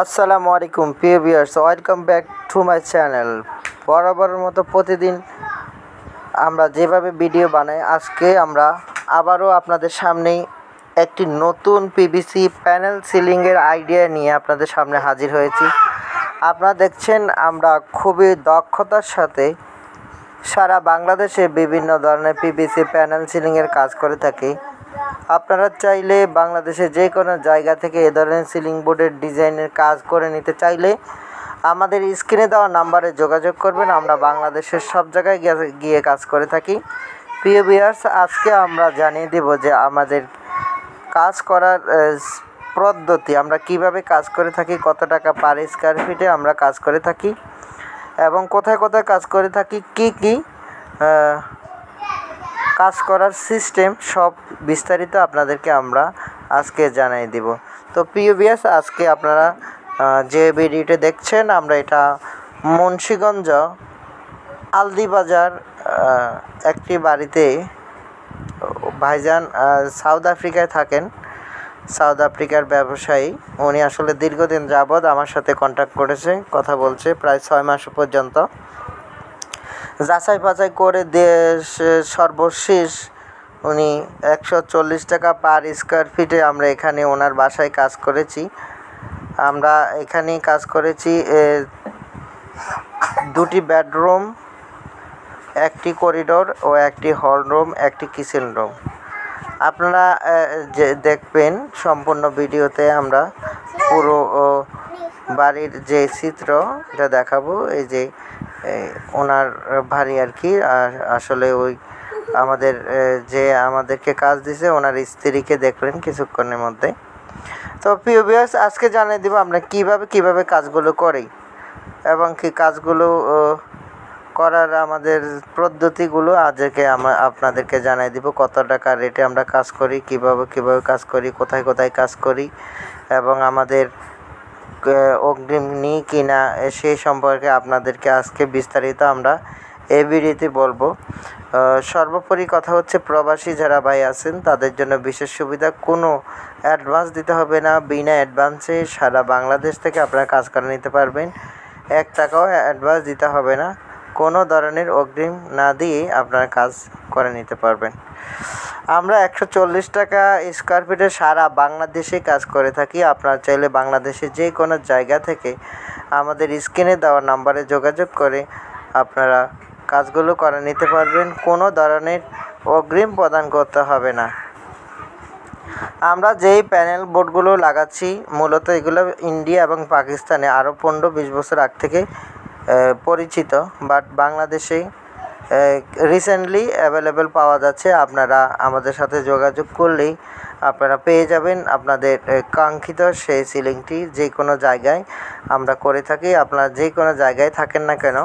আসসালামু আলাইকুম প্রিয় viewers, welcome back to my channel. বরাবরের মতো প্রতিদিন আমরা যেভাবে ভিডিও বানাই, আজকে আমরা আবারও আপনাদের সামনে একটি নতুন পিভিসি প্যানেল সিলিংয়ের আইডিয়া নিয়ে আপনাদের সামনে হাজির হয়েছি। আপনারা দেখছেন আমরা খুবই দক্ষতার সাথে সারা বাংলাদেশে বিভিন্ন ধরনের পিভিসি প্যানেল সিলিংয়ের কাজ করে থাকি। আপনারা চাইলে বাংলাদেশে যে কোনো জায়গা থেকে এ ধরনের সিলিং বোর্ডের ডিজাইনের কাজ করে নিতে চাইলে আমাদের স্ক্রিনে দেওয়া নাম্বারে যোগাযোগ করবেন। আমরা বাংলাদেশের সব জায়গায় গিয়ে কাজ করে থাকি। প্রিয় ভিউয়ার্স, আজকে আমরা জানিয়ে দেব যে আমাদের কাজ করার পদ্ধতি, আমরা কিভাবে কাজ করে থাকি, কত টাকা পার স্কয়ার ফিটে আমরা কাজ করে থাকি এবং কোথায় কোথায় কাজ করে থাকি, কি কাজ করার সিস্টেম, সব বিস্তারিত আপনাদেরকে আমরা আজকে জানিয়ে দিব। তো প্রিয় ভিউয়ার্স, আজকে আপনারা যে ভিডিওটি দেখছেন, আমরা এটা মুন্সিগঞ্জ আলদিবাজার একটি বাড়িতে ভাইজান সাউথ আফ্রিকায় থাকেন, সাউথ আফ্রিকার ব্যবসায়ী। উনি আসলে দীর্ঘদিন যাবৎ আমার সাথে কন্ট্যাক্ট করেছে, কথা বলছে প্রায় 6 মাস পর্যন্ত। যাচাই বাছাই করে সর্বশেষ উনি 140 টাকা পার স্কয়ার ফিটে আমরা এখানে ওনার বাসায় কাজ করেছি। আমরা এখানে কাজ করেছি 2টি বেডরুম, 1টি করিডোর ও 1টি হল রুম, 1টি কিচেন রুম। আপনারা যে দেখবেন সম্পূর্ণ ভিডিওতে আমরা পুরো বাড়ির যে চিত্র এটা দেখাবো। এই যে ওনার ভারী আর কি, আসলে ওই আমাদের যে আমাদেরকে কাজ দিছে ওনার স্ত্রীকে দেখলেন কিছুক্ষণের মধ্যে। তো প্রিয় ভিউয়ার্স, আজকে জানিয়ে দিব আমরা কিভাবে কাজগুলো করি এবং কি কাজগুলো করার আমাদের পদ্ধতিগুলো আজকে আমরা আপনাদেরকে জানিয়ে দিব। কত টাকা রেটে আমরা কাজ করি, কিভাবে কাজ করি, কোথায় কাজ করি এবং আমাদের অগ্রিম নিই কিনা সেই সম্পর্কে আপনাদেরকে আজকে বিস্তারিত আমরা এই ভিডিওতে বলবো। সর্বোপরি কথা হচ্ছে, প্রবাসী যারা ভাই আছেন তাদের জন্য বিশেষ সুবিধা, কোনো অ্যাডভান্স দিতে হবে না। বিনা অ্যাডভান্সে সারা বাংলাদেশ থেকে আপনারা কাজ করে নিতে পারবেন। 1 টাকাও অ্যাডভান্স দিতে হবে না, কোনো ধরনের অগ্রিম না দিয়ে আপনারা কাজ করে নিতে পারবেন। আমরা 140 টাকা স্কয়ার ফিটে সারা বাংলাদেশে কাজ করে থাকি। আপনারা চাইলে বাংলাদেশের যে কোনো জায়গা থেকে আমাদের স্ক্রিনে দেওয়া নাম্বারে যোগাযোগ করে আপনারা কাজগুলো করে নিতে পারবেন, কোনো ধরনের অগ্রিম প্রদান করতে হবে না। আমরা যেই প্যানেল বোর্ডগুলো লাগাচ্ছি মূলত এগুলো ইন্ডিয়া এবং পাকিস্তানে আরও 15-20 বছর আগ থেকে পরিচিত, বাট বাংলাদেশে রিসেন্টলি অ্যাভেলেবেল পাওয়া যাচ্ছে। আপনারা আমাদের সাথে যোগাযোগ করলেই আপনারা পেয়ে যাবেন আপনাদের কাঙ্ক্ষিত সেই সিলিংটি। যে কোনো জায়গায় আমরা করে থাকি, আপনারা যে কোনো জায়গায় থাকেন না কেন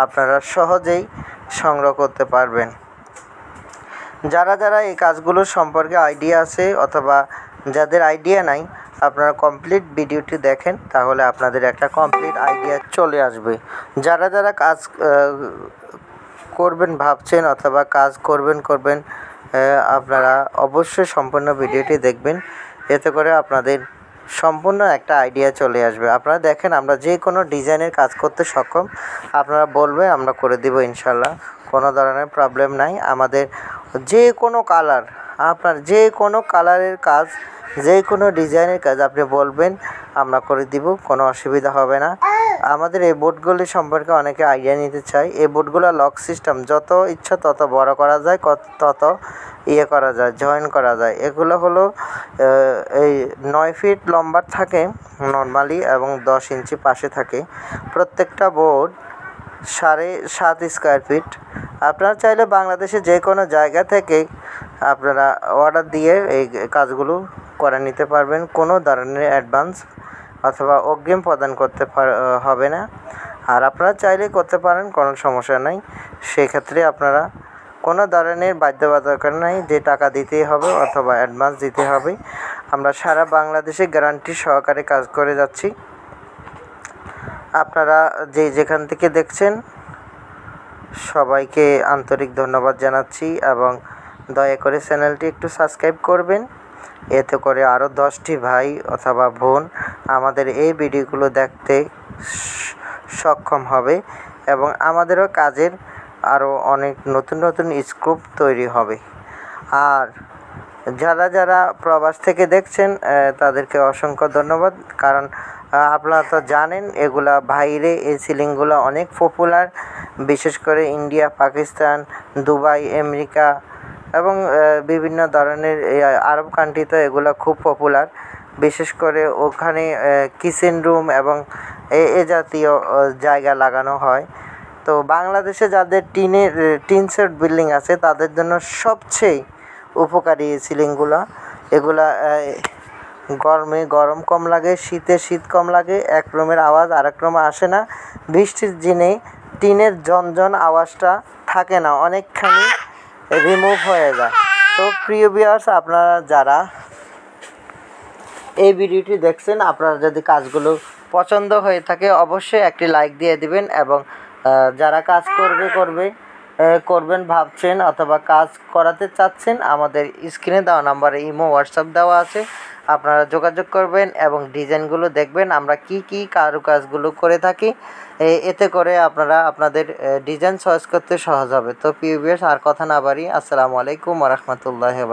আপনারা সহজেই সংগ্রহ করতে পারবেন। যারা এই কাজগুলো সম্পর্কে আইডিয়া আছে অথবা যাদের আইডিয়া নাই, আপনারা কমপ্লিট ভিডিওটি দেখেন, তাহলে আপনাদের একটা কমপ্লিট আইডিয়া চলে আসবে। যারা কাজ করবেন ভাবছেন অথবা কাজ করবেন আপনারা অবশ্যই সম্পূর্ণ ভিডিওটি দেখবেন, এতে করে আপনাদের সম্পূর্ণ একটা আইডিয়া চলে আসবে। আপনারা দেখেন, আমরা যে কোনো ডিজাইনের কাজ করতে সক্ষম। আপনারা বলবেন, আমরা করে দিব ইনশাল্লাহ, কোনো ধরনের প্রবলেম নাই। আমাদের যে কোনো কালার, আপনার যে কোনো কালারের কাজ, যে কোনো ডিজাইনের কাজ আপনি বলবেন, আমরা করে দিব, কোনো অসুবিধা হবে না। আমাদের এই বোর্ডগুলি সম্পর্কে অনেকে আইডিয়া নিতে চায়। এই বোর্ডগুলো লক সিস্টেম, যত ইচ্ছা তত বড় করা যায়, তত করা যায়, জয়েন করা যায়। এগুলো হলো এই 9 ফিট লম্বার থাকে নর্মালি এবং 10 ইঞ্চি পাশে থাকে। প্রত্যেকটা বোর্ড 7.5 স্কয়ার ফিট। আপনারা চাইলে বাংলাদেশে যে কোনো জায়গা থেকে আপনারা অর্ডার দিয়ে এই কাজগুলো করে নিতে পারবেন, কোনো ধরনের অ্যাডভান্স অথবা অগ্রিম প্রদান করতে হবে না। আর আপনারা চাইলে করতে পারেন, কোনো সমস্যা নাই। সেক্ষেত্রে আপনারা কোনো ধরনের বাধ্যবাধকতা নাই যে টাকা দিতেই হবে অথবা অ্যাডভান্স দিতে হবে। আমরা সারা বাংলাদেশে গ্যারান্টি সহকারে কাজ করে যাচ্ছি। আপনারা যেখান থেকে দেখছেন সবাইকে আন্তরিক ধন্যবাদ জানাচ্ছি এবং দয়া করে চ্যানেলটি একটু সাবস্ক্রাইব করবেন এতে করে আরও 10টি ভাই অথবা বোন আমাদের এই ভিডিওগুলো দেখতে সক্ষম হবে এবং আমাদেরও কাজের আরও অনেক নতুন নতুন স্কোপ তৈরি হবে। আর যারা প্রবাস থেকে দেখছেন তাদেরকে অসংখ্য ধন্যবাদ, কারণ আপনারা তো জানেন এগুলা বাইরে এই সিলিংগুলো অনেক পপুলার, বিশেষ করে ইন্ডিয়া, পাকিস্তান, দুবাই, আমেরিকা এবং বিভিন্ন ধরনের আরব কান্ট্রিতে এগুলো খুব পপুলার। বিশেষ করে ওখানে কিচেন রুম এবং এ জাতীয় জায়গা লাগানো হয়। তো বাংলাদেশে যাদের টিন শেড বিল্ডিং আছে তাদের জন্য সবচেয়ে উপকারী এই সিলিংগুলো। এগুলা গরমে গরম কম লাগে, শীতে শীত কম লাগে, এক রুমের আওয়াজ আরেক রুমে আসে না, বৃষ্টির দিনে টিনের ঝনঝন আওয়াজটা থাকে না, অনেকখানি রিমুভ হয়ে যায়। তো প্রিয় ভিউয়ার্স, আপনারা যারা এই ভিডিওটি দেখছেন, আপনারা যদি কাজগুলো পছন্দ হয়ে থাকে অবশ্যই একটি লাইক দিয়ে দিবেন এবং যারা কাজ করবেন ভাবছেন অথবা কাজ করাতে চাচ্ছেন, আমাদের স্ক্রিনে দেওয়া নাম্বারে ইমো, হোয়াটসঅ্যাপ দেওয়া আছে, আপনারা যোগাযোগ করবেন এবং ডিজাইনগুলো দেখবেন আমরা কি কারুকাজগুলো করে থাকি। এতে করে আপনারা আপনাদের ডিজাইন চয়েস করতে সহজ হবে। তো প্রিয় ভিউয়ার্স, আর কথা না বাড়ি, আসসালামু আলাইকুম ওয়া রাহমাতুল্লাহি ওয়া বারাকাতুহু।